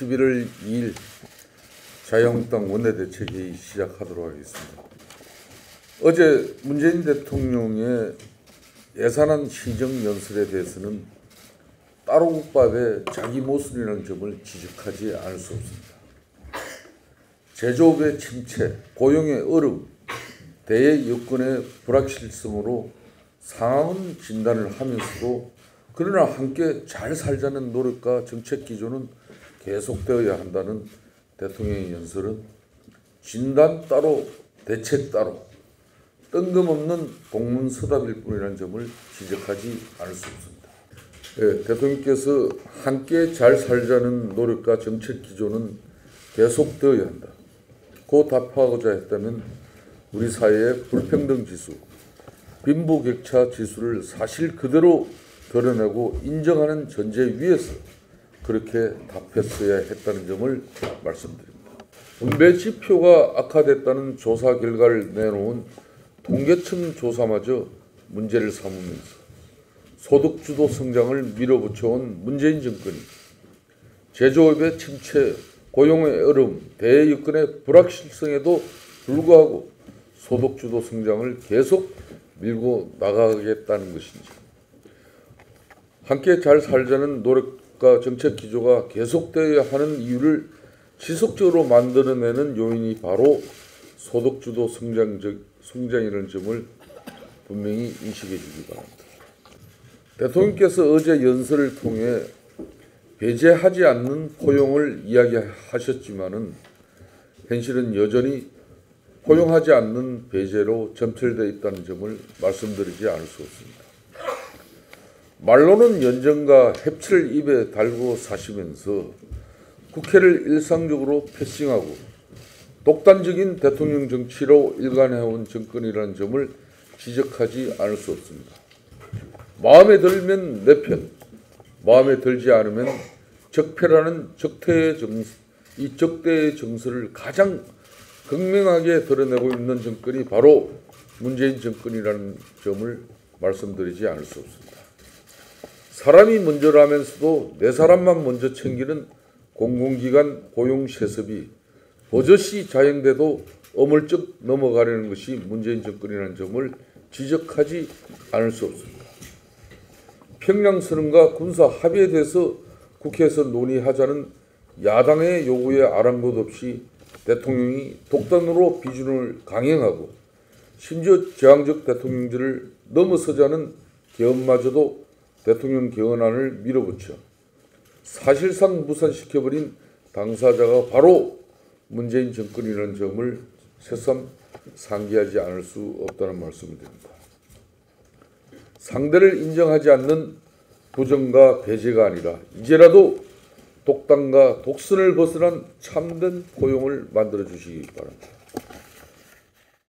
11월 2일 자유한국당 원내대책회의 시작하도록 하겠습니다. 어제 문재인 대통령의 예산안 시정연설에 대해서는 따로국밥의 자기 모순이라는 점을 지적하지 않을 수 없습니다. 제조업의 침체, 고용의 어려움, 대외 여건의 불확실성으로 상황은 진단을 하면서도 그러나 함께 잘 살자는 노력과 정책 기조는 계속되어야 한다는 대통령의 연설은 진단 따로 대책 따로 뜬금없는 동문서답일 뿐이라는 점을 지적하지 않을 수 없습니다. 대통령께서 함께 잘 살자는 노력과 정책 기조는 계속되어야 한다. 고 답하고자 했다면 우리 사회의 불평등 지수, 빈부격차 지수를 사실 그대로 드러내고 인정하는 전제 위에서 그렇게 답했어야 했다는 점을 말씀드립니다. 분배 지표가 악화됐다는 조사 결과를 내놓은 통계청 조사마저 문제를 삼으면서 소득주도 성장을 밀어붙여온 문재인 정권이 제조업의 침체, 고용의 어려움, 대외 여건의 불확실성에도 불구하고 소득주도 성장을 계속 밀고 나가겠다는 것인지, 함께 잘 살자는 노력과 정책 기조가 계속되어야 하는 이유를 지속적으로 만들어내는 요인이 바로 소득주도 성장이라는 점을 분명히 인식해 주기 바랍니다. 대통령께서 어제 연설을 통해 배제하지 않는 포용을 이야기하셨지만은 현실은 여전히 포용하지 않는 배제로 점철되어 있다는 점을 말씀드리지 않을 수 없습니다. 말로는 연정과 햅치를 입에 달고 사시면서 국회를 일상적으로 패싱하고 독단적인 대통령 정치로 일관해온 정권이라는 점을 지적하지 않을 수 없습니다. 마음에 들면 내 편, 마음에 들지 않으면 적폐라는 이 적대의 정서를 가장 극명하게 드러내고 있는 정권이 바로 문재인 정권이라는 점을 말씀드리지 않을 수 없습니다. 사람이 먼저라면서도 내 사람만 먼저 챙기는 공공기관 고용세습이 버젓이 자행돼도 어물쩍 넘어가려는 것이 문재인 정권이라는 점을 지적하지 않을 수 없습니다. 평양선언과 군사 합의에 대해서 국회에서 논의하자는 야당의 요구에 아랑곳 없이 대통령이 독단으로 비준을 강행하고 심지어 제왕적 대통령제를 넘어서자는 개헌마저도 대통령 개헌안을 밀어붙여 사실상 무산시켜버린 당사자가 바로 문재인 정권이라는 점을 새삼 상기하지 않을 수 없다는 말씀을 드립니다. 상대를 인정하지 않는 부정과 배제가 아니라 이제라도 독단과 독선을 벗어난 참된 포용을 만들어 주시기 바랍니다.